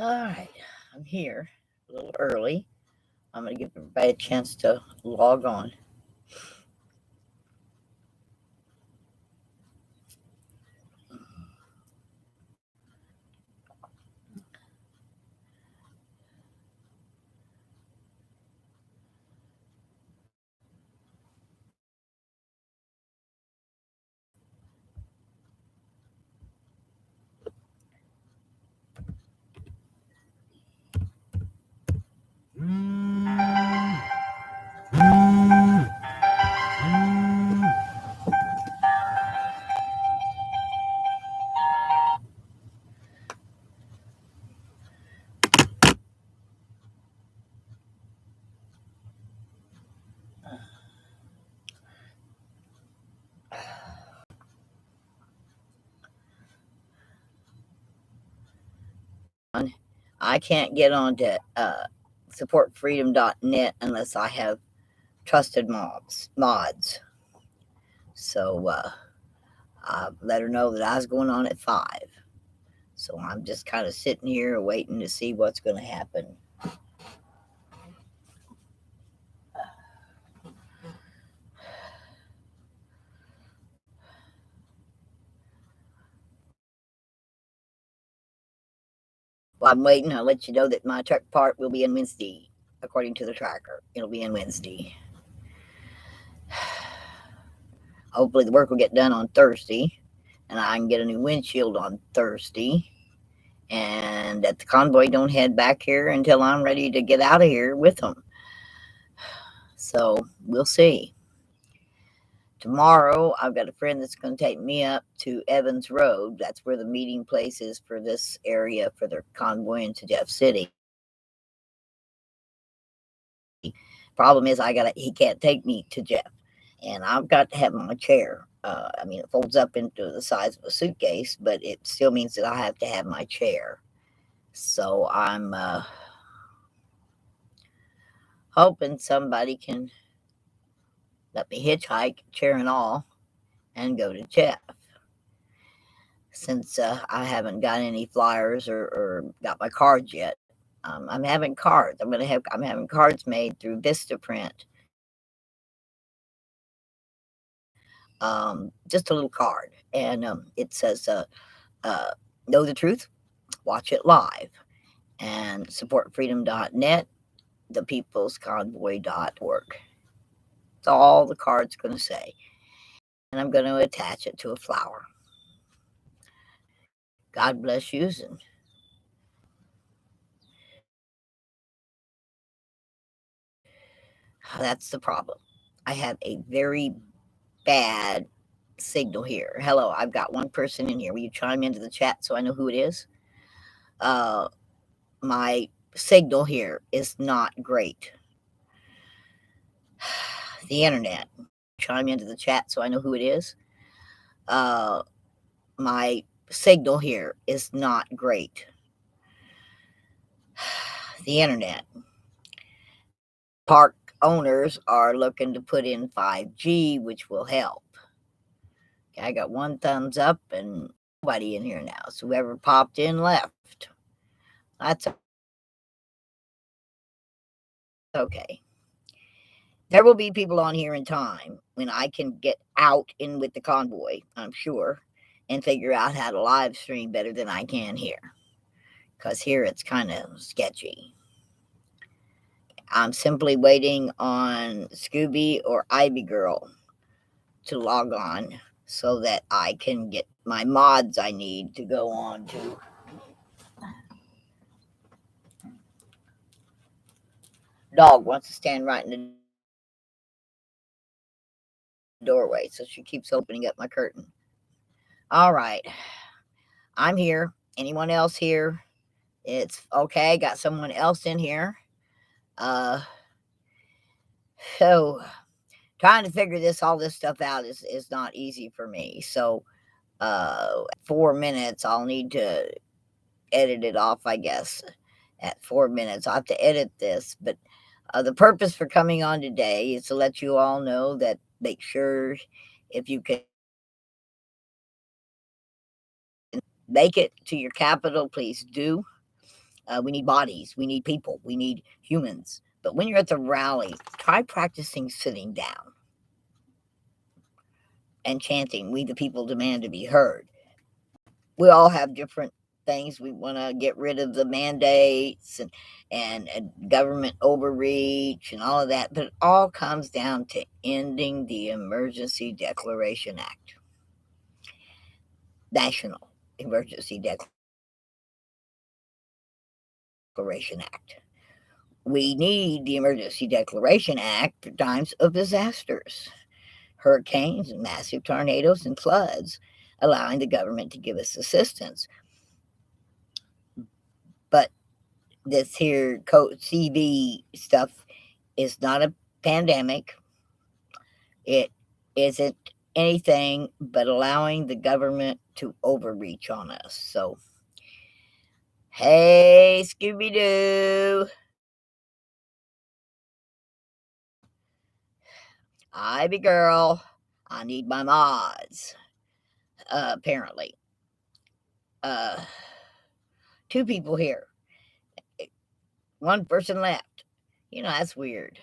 All right, I'm here a little early. I'm going to give everybody a chance to log on. I can't get on to supportfreedom.net unless I have trusted mods. So I let her know that I was going on at 5. So I'm just kind of sitting here waiting to see what's going to happen. While I'm waiting, I'll let you know that my truck part will be in Wednesday, according to the tracker. It'll be in Wednesday. Hopefully, the work will get done on Thursday, and I can get a new windshield on Thursday, and that the convoy don't head back here until I'm ready to get out of here with them. So we'll see. Tomorrow, I've got a friend that's going to take me up to Evans Road. That's where the meeting place is for this area for their convoy into Jeff City. Problem is, he can't take me to Jeff, and I've got to have my chair. It folds up into the size of a suitcase, but it still means that I have to have my chair. So I'm hoping somebody can let me hitchhike, chair and all, and go to Jeff. Since I haven't got any flyers or got my cards yet, I'm having cards. I'm having cards made through Vistaprint. Just a little card, and it says, "Know the truth, watch it live," and supportfreedom.net, thepeoplesconvoy.org. That's all the card's going to say, and I'm going to attach it to a flower. God bless you, and that's the problem. I have a very bad signal here. Hello, I've got one person in here. Will you chime into the chat so I know who it is? My signal here is not great. The internet. Chime into the chat so I know who it is. My signal here is not great. The internet. Park owners are looking to put in 5G, which will help. Okay, I got one thumbs up and nobody in here now. So whoever popped in left. That's okay. There will be people on here in time when I can get out in with the convoy, I'm sure, and figure out how to live stream better than I can here. Because here it's kind of sketchy. I'm simply waiting on Scooby or Ivy Girl to log on so that I can get my mods I need to go on to. Dog wants to stand right in the doorway, so she keeps opening up my curtain. All right. I'm here. Anyone else here? It's okay. Got someone else in here. So trying to figure all this stuff out is not easy for me. So 4 minutes, I'll need to edit it off, I guess. At 4 minutes, I'll have to edit this. But the purpose for coming on today is to let you all know that make sure if you can make it to your capital, please do. We need bodies. We need people. We need humans. But when you're at the rally, try practicing sitting down and chanting, "We the people demand to be heard." We all have different things. We want to get rid of the mandates and government overreach and all of that. But it all comes down to ending the Emergency Declaration Act. National Emergency Declaration Act. We need the Emergency Declaration Act for times of disasters, hurricanes and massive tornadoes and floods, allowing the government to give us assistance. But this here CV stuff is not a pandemic. It isn't anything but allowing the government to overreach on us. So, hey, Scooby Doo. Ivy girl, I need my mods. Apparently. 2 people here. 1 person left. That's weird.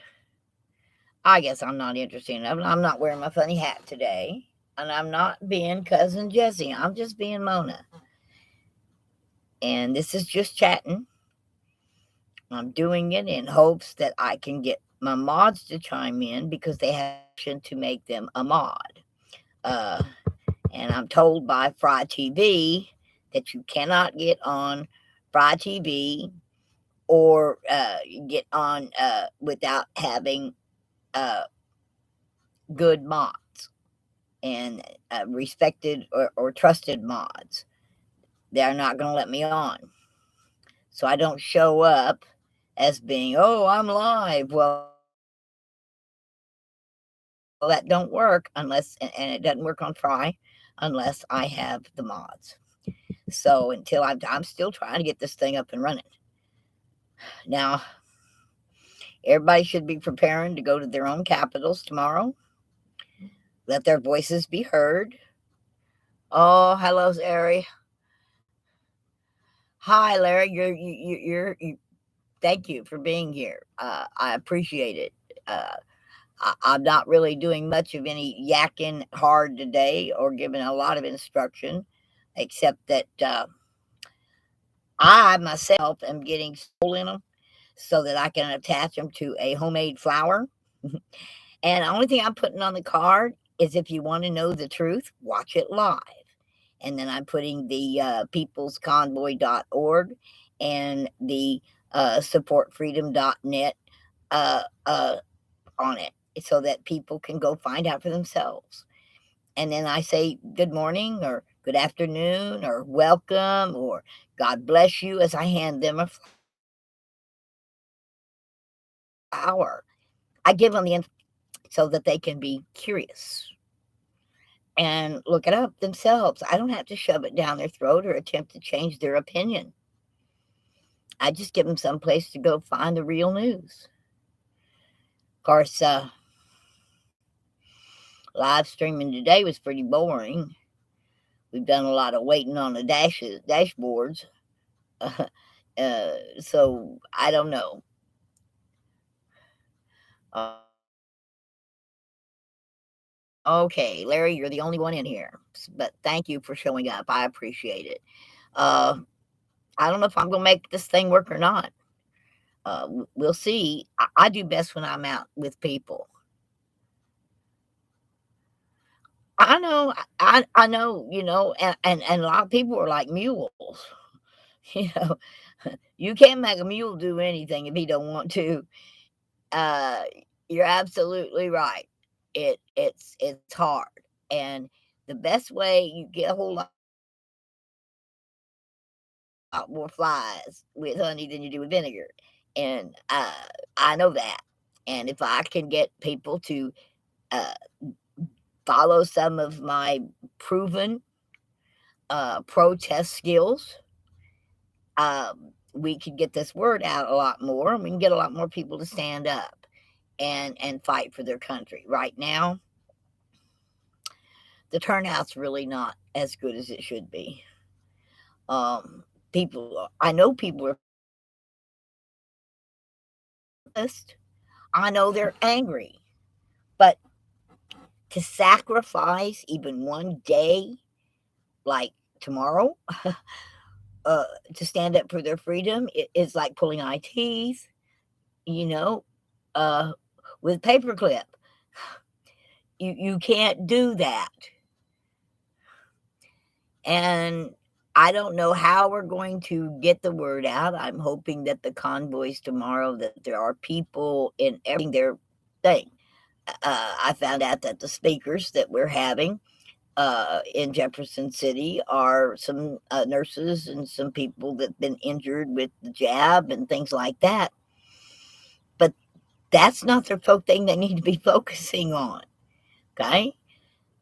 I guess I'm not interested enough. I'm not wearing my funny hat today. And I'm not being Cousin Jessie. I'm just being Mona. And this is just chatting. I'm doing it in hopes that I can get my mods to chime in because they have to make them a mod. And I'm told by Fry TV that you cannot get on Fry TV or get on without having good mods and respected or trusted mods. They're not going to let me on. So I don't show up as being, oh, I'm live. Well, that don't work unless, and it doesn't work on Fry unless I have the mods. So until I'm still trying to get this thing up and running. Now, everybody should be preparing to go to their own capitals tomorrow. Let their voices be heard. Oh, hello, Larry. Hi, Larry. You're thank you for being here. I appreciate it. I'm not really doing much of any yakking hard today or giving a lot of instruction, except that I myself am getting soul in them so that I can attach them to a homemade flower. And the only thing I'm putting on the card is if you want to know the truth, watch it live. And then I'm putting the peoplesconvoy.org and the supportfreedom.net on it so that people can go find out for themselves. And then I say good morning or good afternoon or welcome or God bless you as I hand them a flower. I give them the info so that they can be curious and look it up themselves. I don't have to shove it down their throat or attempt to change their opinion. I just give them some place to go find the real news. Of course, live streaming today was pretty boring. We've done a lot of waiting on the dashboards. So I don't know. Okay, Larry, you're the only one in here, but thank you for showing up. I appreciate it. I don't know if I'm going to make this thing work or not. We'll see. I do best when I'm out with people. I know, I know, and a lot of people are like mules. You know, you can't make a mule do anything if he don't want to. Uh, you're absolutely right. It's hard, and the best way you get a whole lot more flies with honey than you do with vinegar, and I know that. And if I can get people to uh, follow some of my proven protest skills, we can get this word out a lot more, and we can get a lot more people to stand up and fight for their country. Right now, the turnout's really not as good as it should be. People, I know people are pissed. I know they're angry. But to sacrifice even one day, like tomorrow, uh, to stand up for their freedom is like pulling eye teeth, you know, uh, with paperclip. You can't do that. And I don't know how we're going to get the word out. I'm hoping that the convoys tomorrow, that there are people in everything their thing. I found out that the speakers that we're having in Jefferson City are some nurses and some people that've been injured with the jab and things like that. But that's not the thing they need to be focusing on. Okay?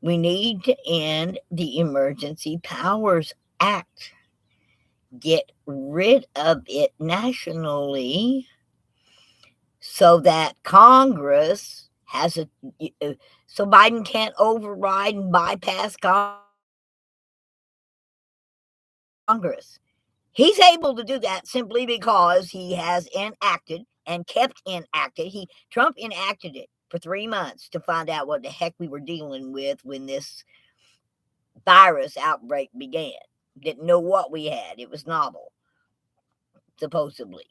We need to end the Emergency Powers Act. Get rid of it nationally so that Congress has so Biden can't override and bypass Congress. He's able to do that simply because he has enacted and kept enacted. Trump enacted it for 3 months to find out what the heck we were dealing with when this virus outbreak began. Didn't know what we had. It was novel, supposedly.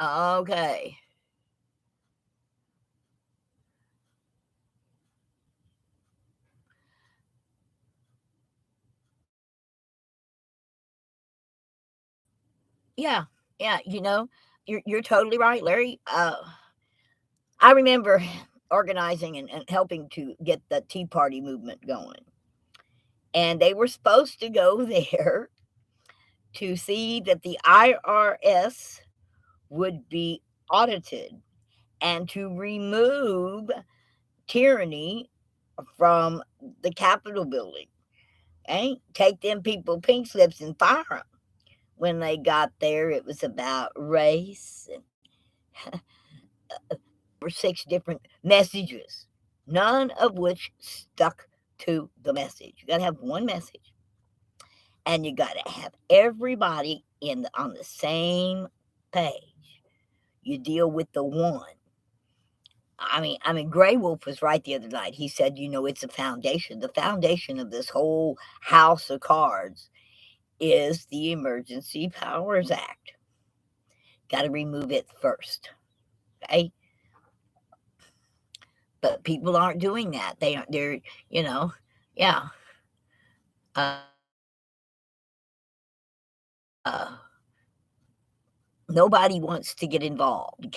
Okay. Yeah. Yeah, you're totally right, Larry. I remember organizing and helping to get the Tea Party movement going. And they were supposed to go there to see that the IRS would be audited and to remove tyranny from the Capitol building. Okay? Take them people pink slips and fire them. When they got there, it was about race and or 6 different messages, none of which stuck to the message. You got to have one message, and you got to have everybody on the same page. You deal with the one. I mean, Gray Wolf was right the other night. He said, it's a foundation. The foundation of this whole house of cards is the Emergency Powers Act. Got to remove it first. Okay? But people aren't doing that. They're, yeah. Uh, uh, Nobody wants to get involved.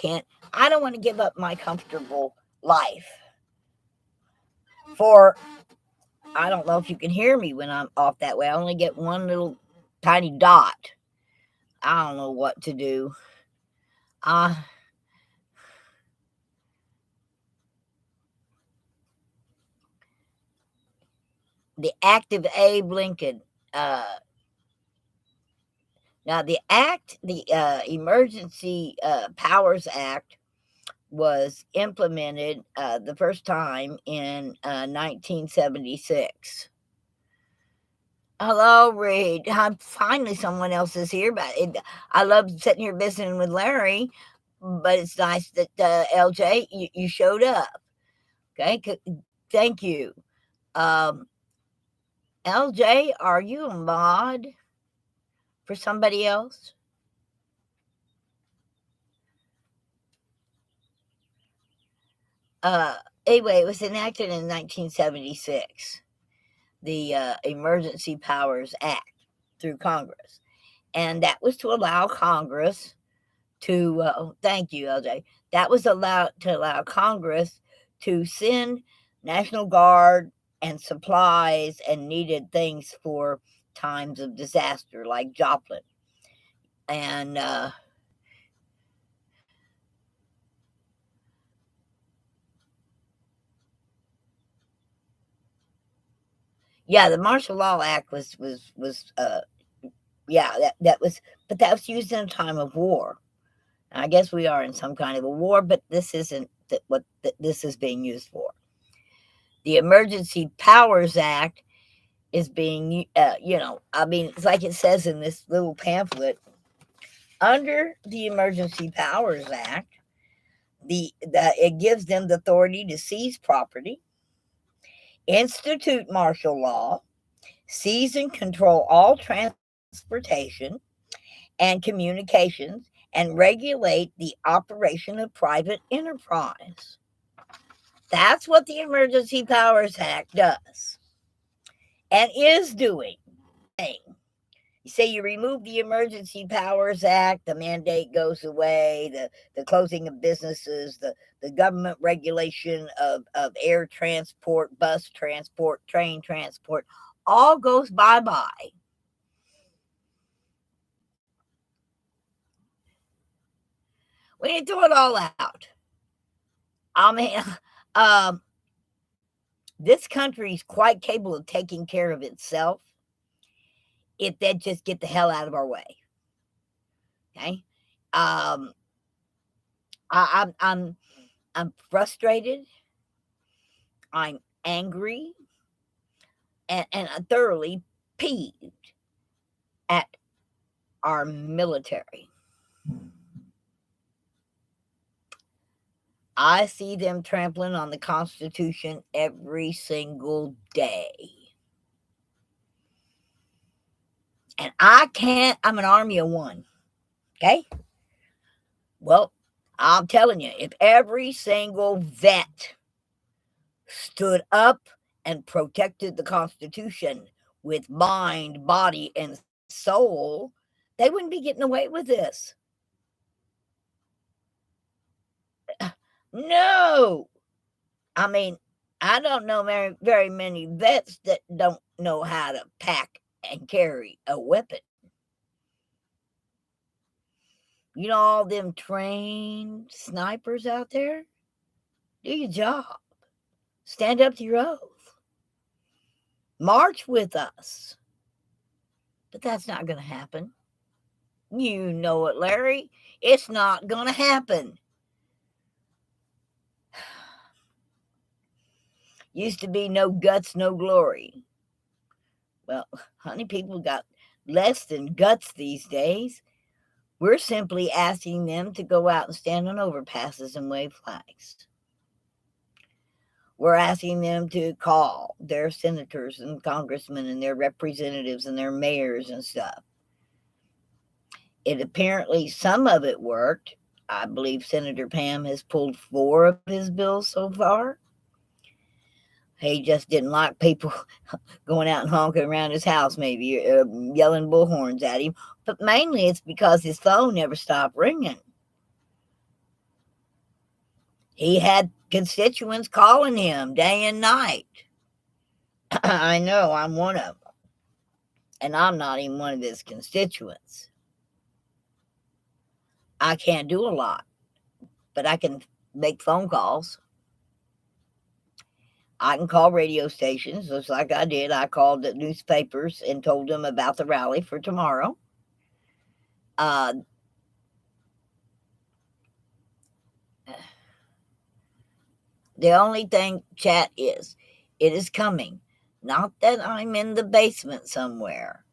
I don't want to give up my comfortable life for, I don't know if you can hear me when I'm off that way. I only get one little tiny dot. I don't know what to do. The act of Abe Lincoln. Now, the Emergency Powers Act was implemented the first time in 1976. Hello, Reed. Finally, someone else is here, but I love sitting here visiting with Larry. But it's nice that LJ, you showed up. Okay, thank you. LJ, are you a mod for somebody else? Anyway, it was enacted in 1976, the Emergency Powers Act through Congress. And that was to allow Congress to, thank you, LJ. That was to allow Congress to send National Guard and supplies and needed things for times of disaster like Joplin. And yeah, the Martial Law Act was yeah, that was, but that was used in a time of war. I guess we are in some kind of a war, but this isn't what this is being used for. The Emergency Powers Act is being, I mean, it's like it says in this little pamphlet, under the Emergency Powers Act, it gives them the authority to seize property, institute martial law, seize and control all transportation and communications, and regulate the operation of private enterprise. That's what the Emergency Powers Act does and is doing. You say you remove the Emergency Powers Act, the mandate goes away, the closing of businesses, the government regulation of air transport, bus transport, train transport, all goes bye-bye. We need to throw it all out. I mean, this country is quite capable of taking care of itself if they just get the hell out of our way. Okay, I'm frustrated. I'm angry, and I'm thoroughly peeved at our military. I see them trampling on the Constitution every single day. And I'm an army of one. Okay? Well, I'm telling you, if every single vet stood up and protected the Constitution with mind, body, and soul, they wouldn't be getting away with this. No. I mean, I don't know very many vets that don't know how to pack and carry a weapon. You know, all them trained snipers out there? Do your job. Stand up to your oath. March with us. But that's not going to happen. You know it, Larry. It's not going to happen. Used to be no guts, no glory. Well, honey, people got less than guts these days. We're simply asking them to go out and stand on overpasses and wave flags. We're asking them to call their senators and congressmen and their representatives and their mayors and stuff. It apparently, some of it worked. I believe Senator Pam has pulled 4 of his bills so far. He just didn't like people going out and honking around his house, maybe yelling bullhorns at him. But mainly it's because his phone never stopped ringing. He had constituents calling him day and night. I know, I'm one of them. And I'm not even one of his constituents. I can't do a lot, but I can make phone calls. I can call radio stations, just like I did. I called the newspapers and told them about the rally for tomorrow. The only thing, chat, is it is coming. Not that I'm in the basement somewhere.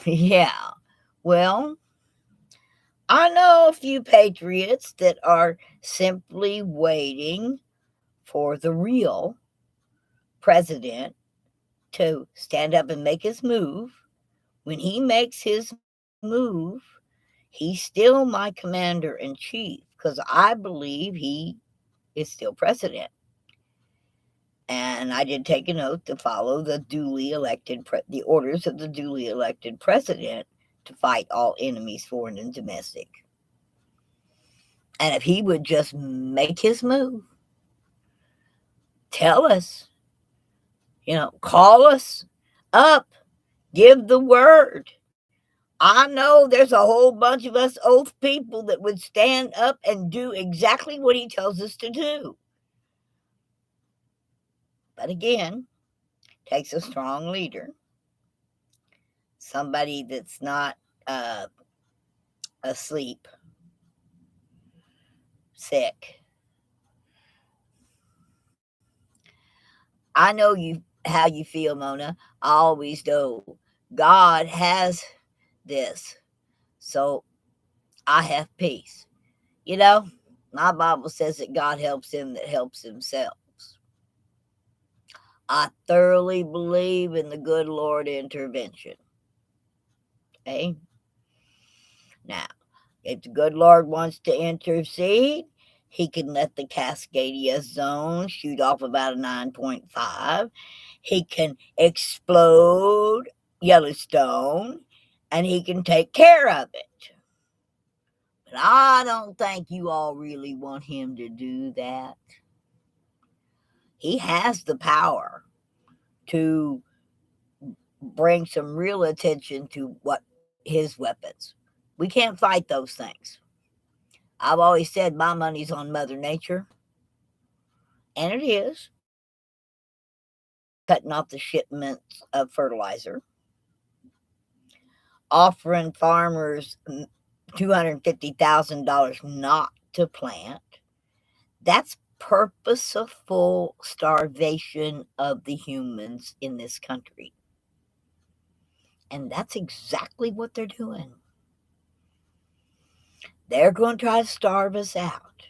Yeah. Well, I know a few patriots that are simply waiting for the real president to stand up and make his move. When he makes his move, he's still my commander in chief because I believe he is still president. And I did take an oath to follow the orders of the duly elected president to fight all enemies, foreign and domestic. And if he would just make his move, tell us, call us up, give the word. I know there's a whole bunch of us oath people that would stand up and do exactly what he tells us to do. But again, takes a strong leader, somebody that's not asleep, sick. I know you how you feel, Mona. I always do. God has this, so I have peace. You know, my Bible says that God helps him that helps himself. I thoroughly believe in the good Lord intervention. Okay? Now, if the good Lord wants to intercede, he can let the Cascadia zone shoot off about a 9.5. He can explode Yellowstone, and he can take care of it. But I don't think you all really want him to do that. He has the power to bring some real attention to what his weapons. We can't fight those things. I've always said my money's on Mother Nature, and it is. Cutting off the shipments of fertilizer, offering farmers $250,000 not to plant. That's purposeful starvation of the humans in this country. And that's exactly what they're doing. They're going to try to starve us out.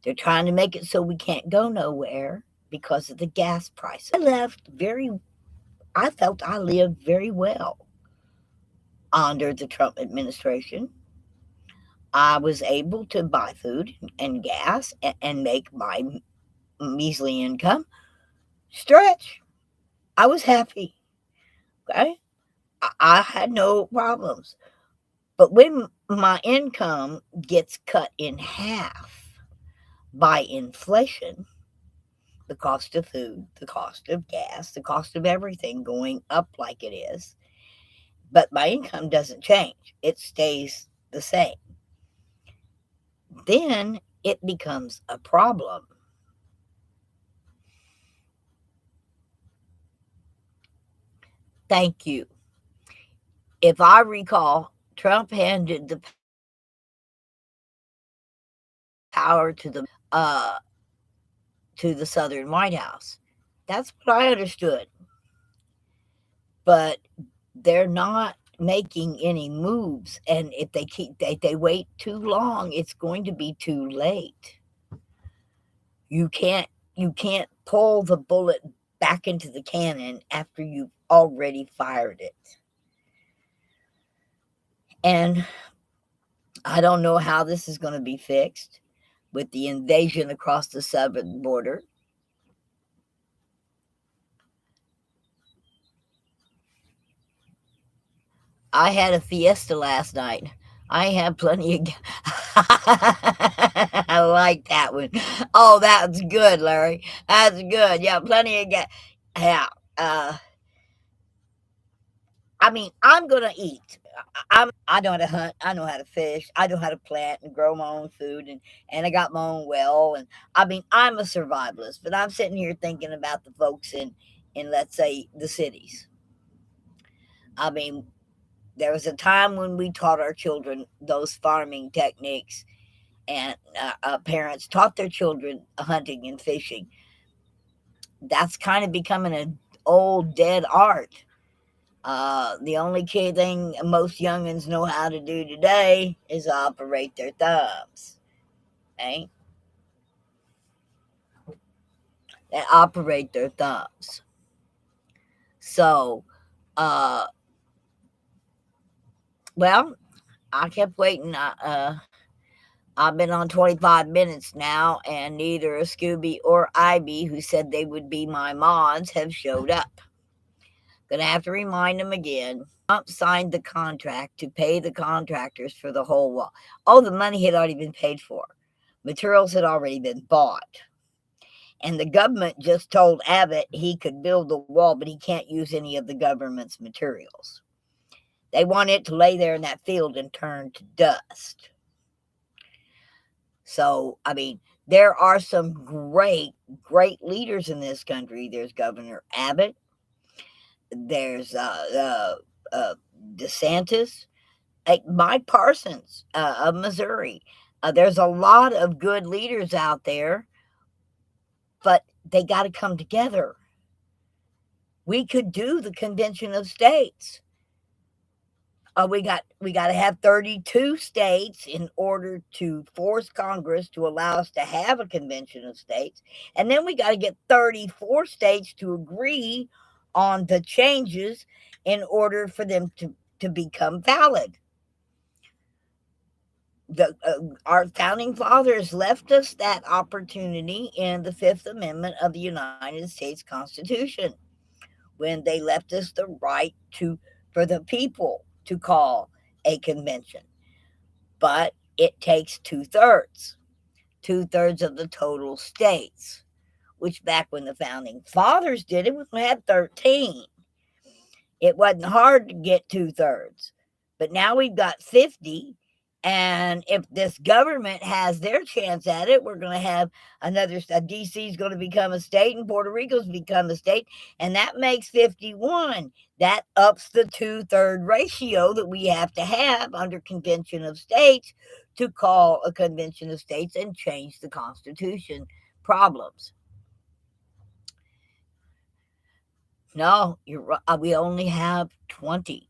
They're trying to make it so we can't go nowhere because of the gas prices. I felt I lived very well under the Trump administration. I was able to buy food and gas and make my measly income stretch. I was happy. Okay. I had no problems. But when my income gets cut in half by inflation, the cost of food, the cost of gas, the cost of everything going up like it is, but my income doesn't change, it stays the same, then it becomes a problem. Thank you. If I recall, Trump handed the power to the Southern White House. That's what I understood. But they're not making any moves, and if they wait too long, it's going to be too late. You can't pull the bullet back into the cannon after you've already fired it. And I don't know how this is going to be fixed with the invasion across the southern border. I had a fiesta last night. I had plenty of. I like that one. Oh, that's good, Larry. That's good. Yeah, plenty of gas. Yeah. Uh, I mean, I'm gonna eat. I know how to hunt. I know how to fish. I know how to plant and grow my own food, and I got my own well. And I mean, I'm a survivalist, but I'm sitting here thinking about the folks in let's say the cities. I mean, there was a time when we taught our children those farming techniques, and parents taught their children hunting and fishing. That's kind of becoming an old dead art. The only key thing most youngins know how to do today is operate their thumbs. Okay? They operate their thumbs. So, uh, well, I kept waiting. I've been on 25 minutes now, and neither Scooby or Ivy, who said they would be my mods, have showed up. Gonna have to remind them again. Trump signed the contract to pay the contractors for the whole wall. Oh, the money had already been paid for. Materials had already been bought. And the government just told Abbott he could build the wall, but he can't use any of the government's materials. They want it to lay there in that field and turn to dust. So, I mean, there are some great leaders in this country. There's Governor Abbott. There's DeSantis, like Mike Parsons of Missouri. There's a lot of good leaders out there, but they got to come together. We could do the Convention of States. We got to have 32 states in order to force Congress to allow us to have a Convention of States, and then we got to get 34 states to agree on the changes in order for them to become valid. Our founding fathers left us that opportunity in the Fifth Amendment of the United States Constitution, when they left us the right for the people to call a convention. But it takes two-thirds of the total states, which back when the founding fathers did it, we had 13. It wasn't hard to get two-thirds, but now we've got 50. And if this government has their chance at it, we're going to have DC is going to become a state, and Puerto Rico's become a state, and that makes 51. That ups the two-third ratio that we have to have under Convention of States to call a Convention of States and change the Constitution problems. No, we only have 20.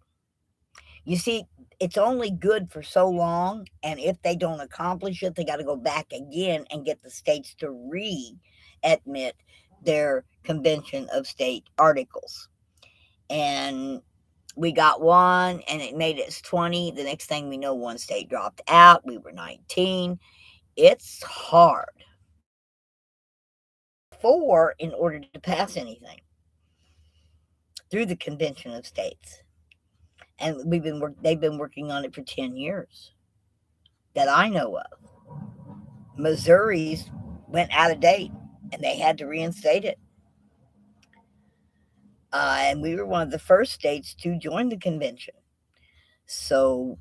You see, it's only good for so long, and if they don't accomplish it, they got to go back again and get the states to re-admit their Convention of State articles. And we got one, and it made it 20. The next thing we know, one state dropped out. We were 19. It's hard in order to pass anything through the Convention of States. And they've been working on it for 10 years that I know of. Missouri's went out of date, and they had to reinstate it. And we were one of the first states to join the convention. So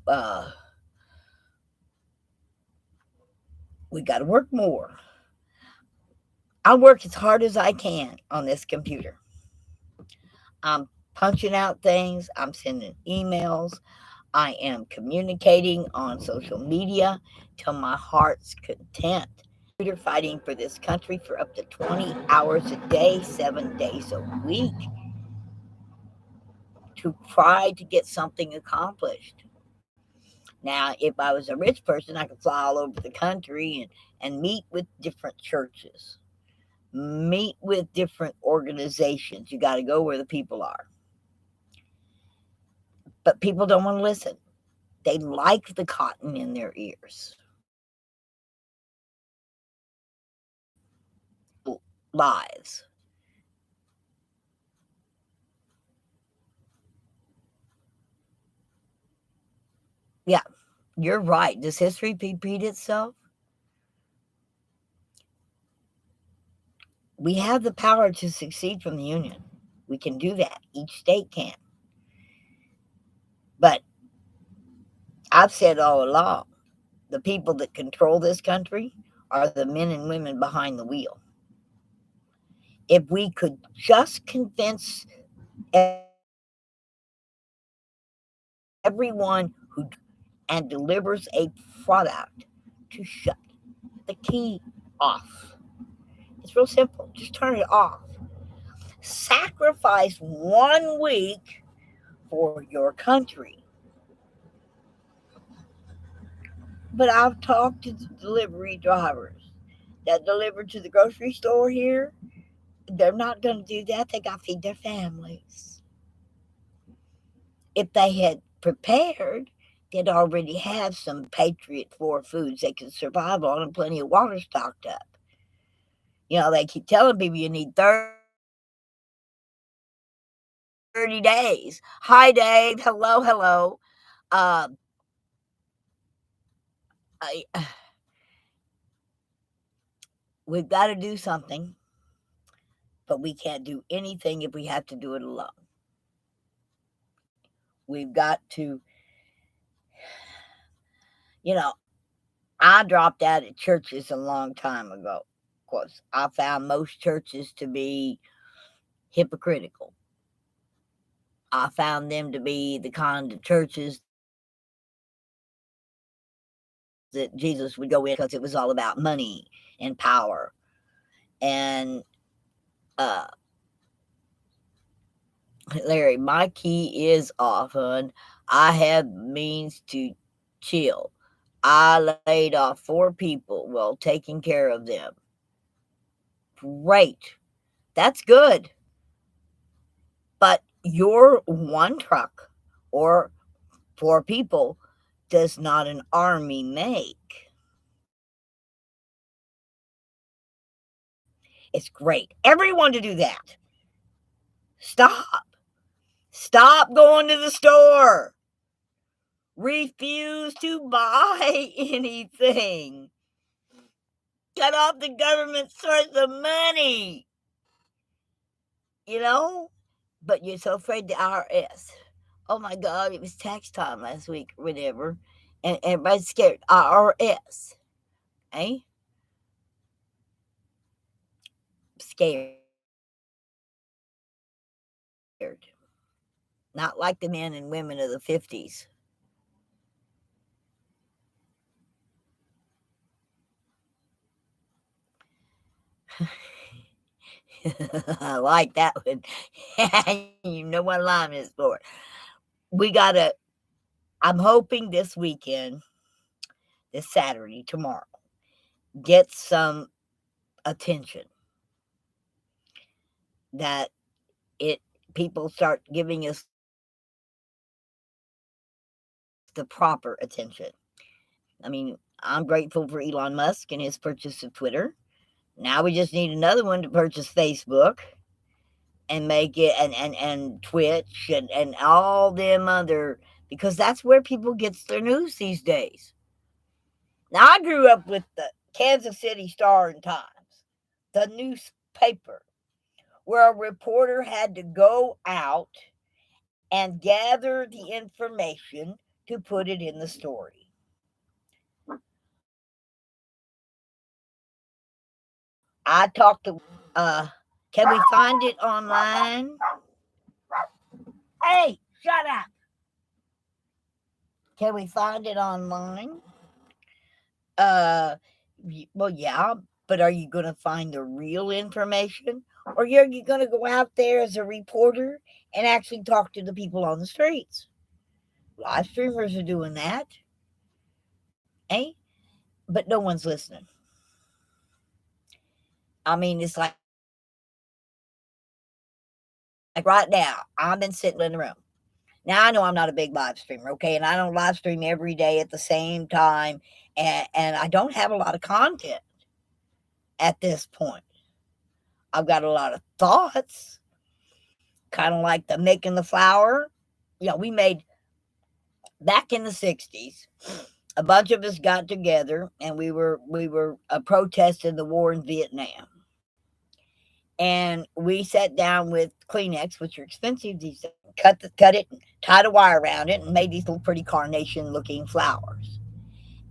we got to work more. I work as hard as I can on this computer. I'm punching out things. I'm sending emails. I am communicating on social media till my heart's content. We're fighting for this country for up to 20 hours a day, 7 days a week, to try to get something accomplished. Now, if I was a rich person, I could fly all over the country and meet with different churches, meet with different organizations. You got to go where the people are. But people don't want to listen. They like the cotton in their ears. Lies. Yeah, you're right. Does history repeat itself? We have the power to succeed from the Union. We can do that. Each state can. But I've said all along, the people that control this country are the men and women behind the wheel. If we could just convince everyone who and delivers a product to shut the key off. It's real simple. Just turn it off. Sacrifice 1 week for your country. But I've talked to the delivery drivers that deliver to the grocery store here. They're not going to do that. They got to feed their families. If they had prepared, they'd already have some Patriot 4 foods they could survive on and plenty of water stocked up. You know, they keep telling people you need 30 days. Hi, Dave. Hello. We've got to do something, but we can't do anything if we have to do it alone. We've got to, I dropped out of churches a long time ago. Of course, I found most churches to be hypocritical. I found them to be the kind of churches that Jesus would go in because it was all about money and power. And Larry, my key is off, hun. I have means to chill. I laid off 4 people while taking care of them. Great. That's good. But your one truck or 4 people does not an army make. It's great. Everyone to do that. Stop. Stop going to the store. Refuse to buy anything. Cut off the government source of money. You know? But you're so afraid the IRS. Oh my God, it was tax time last week, whatever. And everybody's scared. IRS. Eh? Scared. Not like the men and women of the 50s. I like that one. You know what line is for. We gotta, I'm hoping this weekend, this Saturday, tomorrow, get some attention that it people start giving us the proper attention. I mean, I'm grateful for Elon Musk and his purchase of Twitter. Now we just need another one to purchase Facebook and make it and Twitch and all them other, because that's where people gets their news these days. Now I grew up with the Kansas City Star and Times, the newspaper, where a reporter had to go out and gather the information to put it in the story. I talked to can we find it online? Hey, shut up. Can we find it online? Uh, well, yeah, but are you going to find the real information? Or are you going to go out there as a reporter and actually talk to the people on the streets? Live streamers are doing that, eh? But no one's listening. I mean, it's like right now, I've been sitting in the room. Now I know I'm not a big live streamer, okay, and I don't live stream every day at the same time, and I don't have a lot of content at this point. I've got a lot of thoughts, kind of like the making the flour. Yeah, we made back in the '60s. A bunch of us got together, and we were protesting the war in Vietnam, and we sat down with Kleenex, which are expensive these days, cut it, tied a wire around it, and made these little pretty carnation looking flowers.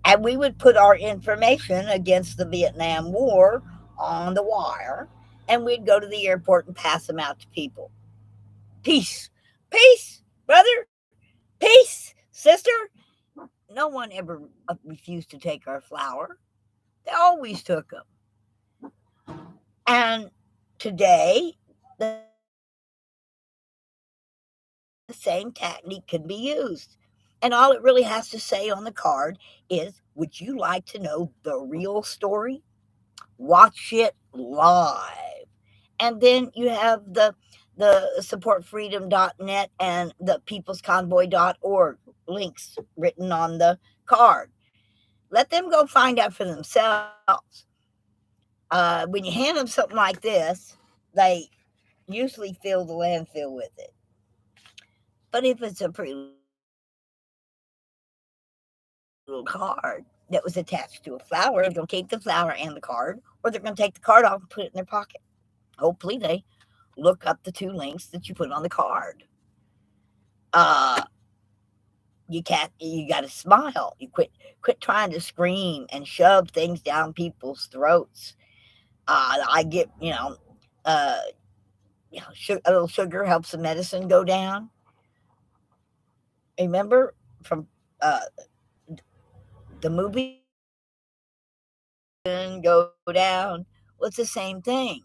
And we would put our information against the Vietnam War on the wire, and we'd go to the airport and pass them out to people. Peace, peace, brother, peace, sister. No one ever refused to take our flour. They always took them. And today, the same technique can be used. And all it really has to say on the card is, would you like to know the real story? Watch it live. And then you have the supportfreedom.net and the peoplesconvoy.org links written on the card. Let them go find out for themselves. When you hand them something like this, they usually fill the landfill with it. But if it's a pretty little card that was attached to a flower, they're going to keep the flower and the card, or they're going to take the card off and put it in their pocket. Hopefully, they look up the 2 links that you put on the card. Uh, you got to smile. You quit trying to scream and shove things down people's throats. I get, uh, a little sugar helps the medicine go down. Remember from uh, the movie go down? Well, it's the same thing.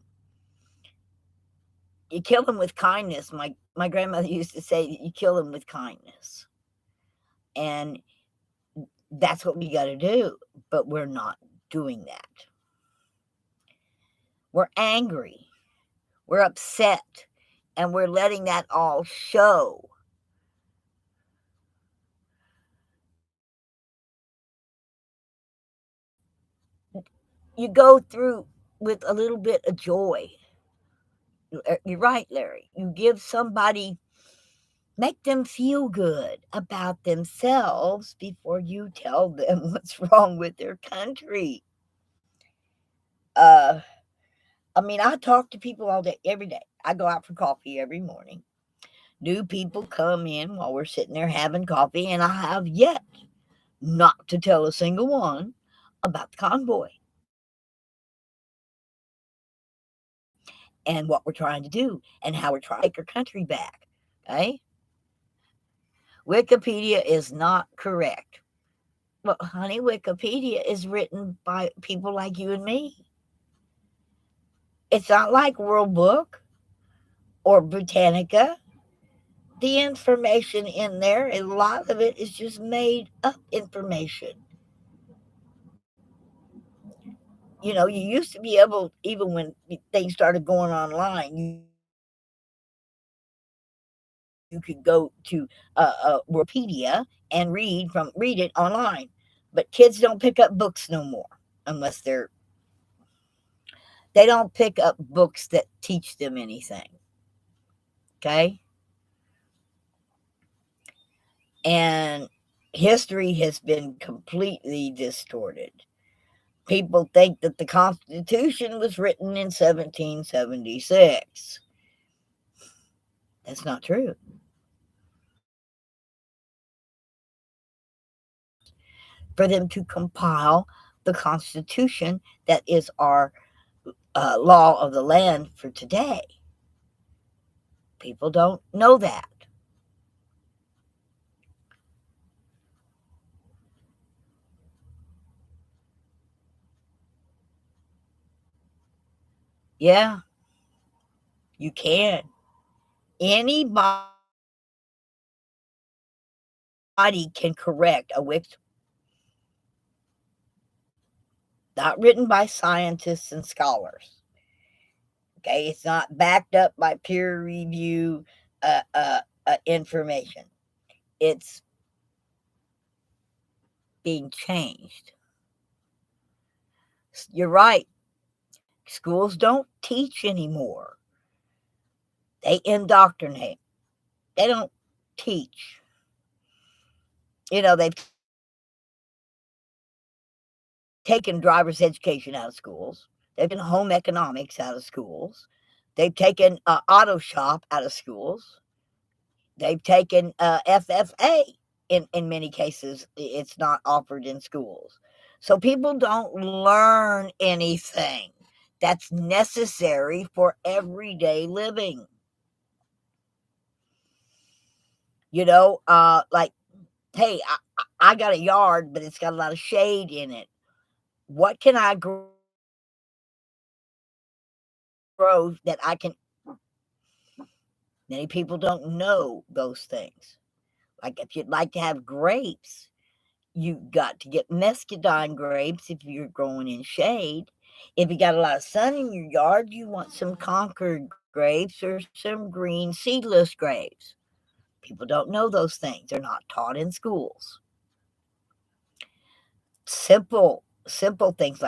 You kill them with kindness. My grandmother used to say that you kill them with kindness. And that's what we got to do. But we're not doing that. We're angry. We're upset. And we're letting that all show. You go through with a little bit of joy. You're right, Larry. You give somebody, make them feel good about themselves before you tell them what's wrong with their country. Uh, I mean, I talk to people all day, every day. I go out for coffee every morning. New people come in while we're sitting there having coffee, and I have yet not to tell a single one about the convoy and what we're trying to do and how we're trying to take our country back. Okay? Wikipedia is not correct. Well, honey, Wikipedia is written by people like you and me. It's not like World Book or Britannica. The information in there, a lot of it is just made up information. You know, you used to be able, even when things started going online, you could go to Wikipedia and read it online. But kids don't pick up books no more unless they don't pick up books that teach them anything. Okay? And history has been completely distorted. People think that the Constitution was written in 1776. That's not true. For them to compile the Constitution that is our law of the land for today. People don't know that. Yeah, you can. Anybody can correct a Wix, not written by scientists and scholars. Okay, it's not backed up by peer review information. It's being changed. You're right. Schools don't teach anymore. They indoctrinate. They don't teach. You know, they've taken driver's education out of schools. They've taken home economics out of schools. They've taken auto shop out of schools. They've taken FFA. In many cases, it's not offered in schools. So people don't learn anything that's necessary for everyday living. You know, like, hey, I got a yard, but it's got a lot of shade in it. What can I grow that I can? Many people don't know those things. Like, if you'd like to have grapes, you got to get mescadine grapes if you're growing in shade. If you got a lot of sun in your yard, you want some Concord grapes or some green seedless grapes. People don't know those things. They're not taught in schools. Simple things like